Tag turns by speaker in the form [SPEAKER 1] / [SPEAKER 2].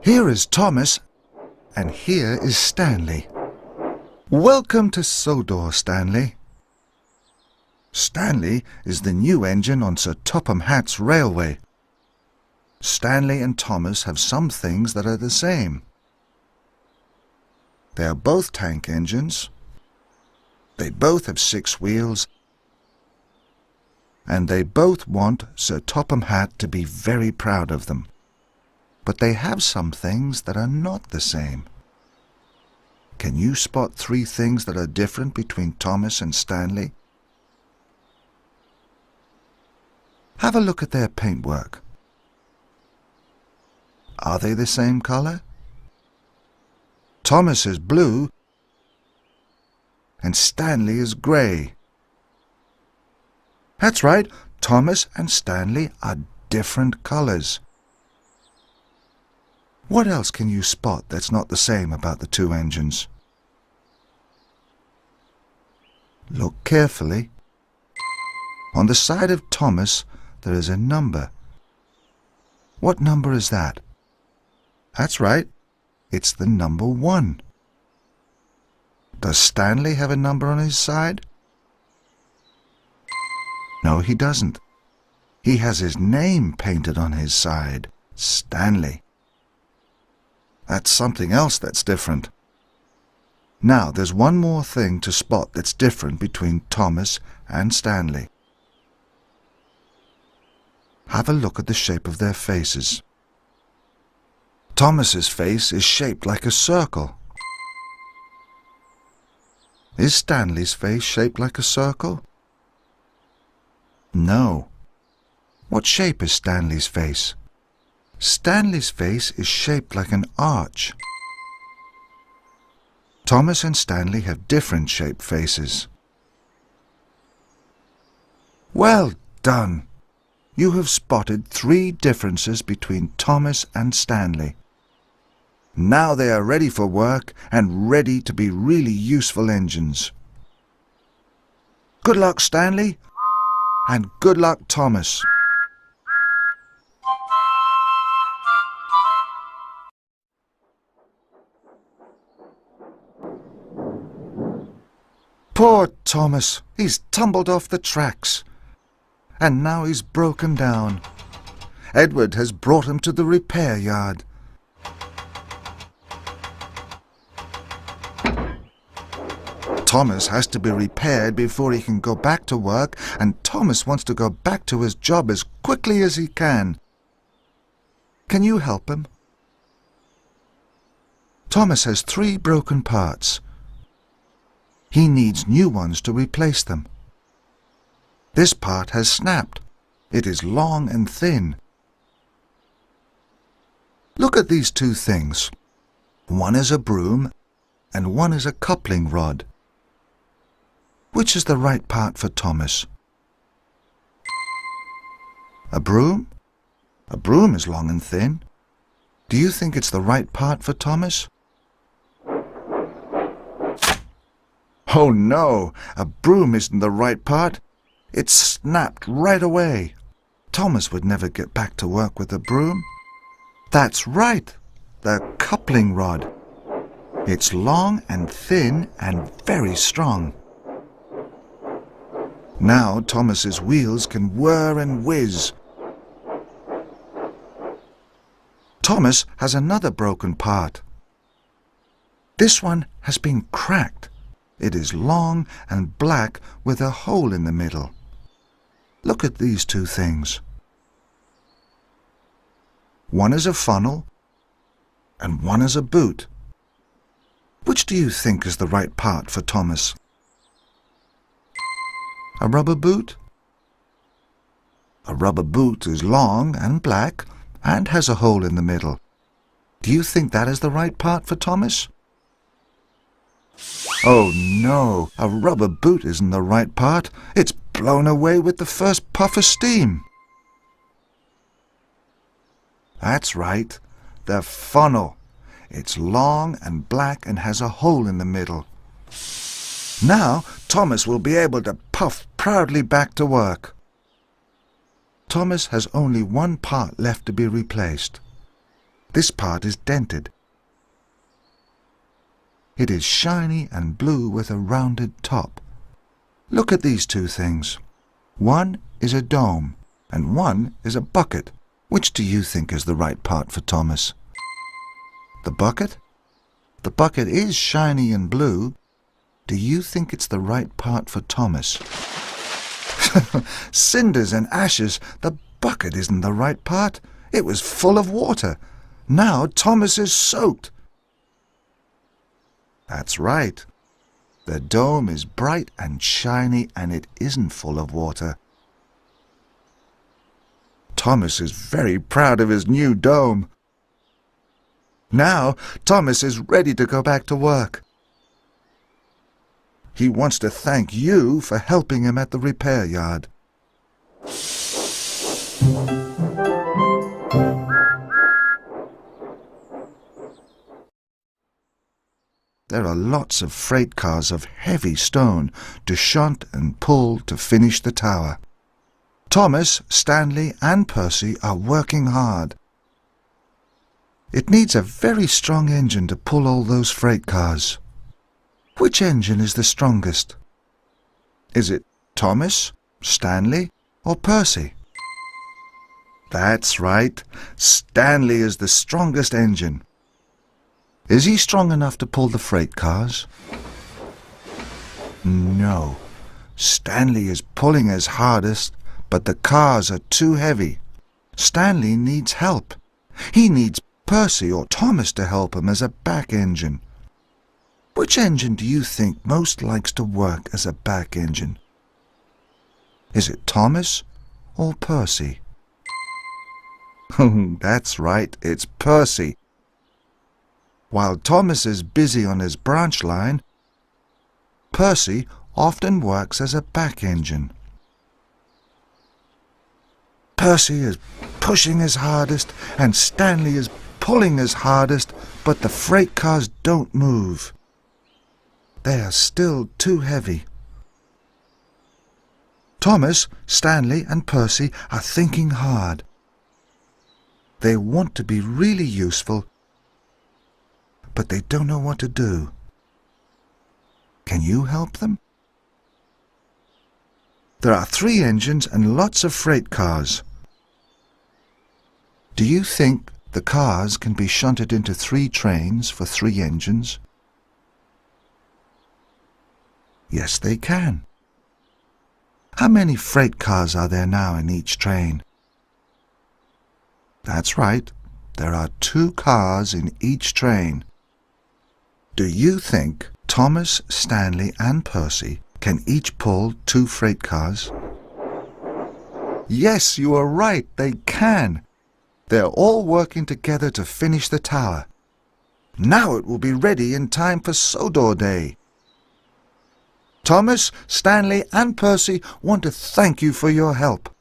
[SPEAKER 1] Here is Thomas, and here is Stanley. Welcome to Sodor, Stanley. Stanley is the new engine on Sir Topham Hatt's railway. Stanley and Thomas have some things that are the same. They are both tank engines. They both have 6 wheels. And they both want Sir Topham Hatt to be very proud of them. But they have some things that are not the same. Can you spot 3 things that are different between Thomas and Stanley? Have a look at their paintwork. Are they the same color? Thomas is blue and Stanley is grey. That's right, Thomas and Stanley are different colors. What else can you spot that's not the same about the 2 engines? Look carefully. On the side of Thomas, there is a number. What number is that? That's right, it's the number 1. Does Stanley have a number on his side? No, he doesn't. He has his name painted on his side, Stanley. That's something else that's different. Now, there's one more thing to spot that's different between Thomas and Stanley. Have a look at the shape of their faces. Thomas's face is shaped like a circle. Is Stanley's face shaped like a circle? No. What shape is Stanley's face? Stanley's face is shaped like an arch. Thomas and Stanley have different shaped faces. Well done! You have spotted 3 differences between Thomas and Stanley. Now they are ready for work and ready to be really useful engines. Good luck, Stanley, and good luck, Thomas. Poor Thomas, he's tumbled off the tracks, and now he's broken down. Edward has brought him to the repair yard. Thomas has to be repaired before he can go back to work, and Thomas wants to go back to his job as quickly as he can. Can you help him? Thomas has 3 broken parts. He needs new ones to replace them. This part has snapped. It is long and thin. Look at these 2 things. One is a broom and one is a coupling rod. Which is the right part for Thomas? A broom? A broom is long and thin. Do you think it's the right part for Thomas? Oh no, a broom isn't the right part. It snapped right away. Thomas would never get back to work with a broom. That's right, the coupling rod. It's long and thin and very strong. Now Thomas's wheels can whir and whiz. Thomas has another broken part. This one has been cracked. It is long and black with a hole in the middle. Look at these 2 things. One is a funnel and one is a boot. Which do you think is the right part for Thomas? A rubber boot? A rubber boot is long and black and has a hole in the middle. Do you think that is the right part for Thomas? Oh no, a rubber boot isn't the right part. It's blown away with the first puff of steam. That's right, the funnel. It's long and black and has a hole in the middle. Now Thomas will be able to puff proudly back to work. Thomas has only one part left to be replaced. This part is dented. It is shiny and blue with a rounded top. Look at these two things. One is a dome, and one is a bucket. Which do you think is the right part for Thomas? The bucket? The bucket is shiny and blue. Do you think it's the right part for Thomas? Cinders and ashes, the bucket isn't the right part. It was full of water. Now Thomas is soaked. That's right. The dome is bright and shiny and it isn't full of water. Thomas is very proud of his new dome. Now Thomas is ready to go back to work. He wants to thank you for helping him at the repair yard. There are lots of freight cars of heavy stone to shunt and pull to finish the tower. Thomas, Stanley and Percy are working hard. It needs a very strong engine to pull all those freight cars. Which engine is the strongest? Is it Thomas, Stanley or Percy? That's right. Stanley is the strongest engine. Is he strong enough to pull the freight cars? No. Stanley is pulling his hardest, but the cars are too heavy. Stanley needs help. He needs Percy or Thomas to help him as a back engine. Which engine do you think most likes to work as a back engine? Is it Thomas or Percy? That's right, it's Percy. While Thomas is busy on his branch line, Percy often works as a back engine. Percy is pushing his hardest and Stanley is pulling his hardest, but the freight cars don't move. They are still too heavy. Thomas, Stanley and Percy are thinking hard. They want to be really useful, but they don't know what to do. Can you help them? There are 3 engines and lots of freight cars. Do you think the cars can be shunted into 3 trains for 3 engines? Yes, they can. How many freight cars are there now in each train? That's right. There are 2 cars in each train. Do you think Thomas, Stanley and Percy can each pull 2 freight cars? Yes, you are right, they can. They're all working together to finish the tower. Now it will be ready in time for Sodor Day. Thomas, Stanley and Percy want to thank you for your help.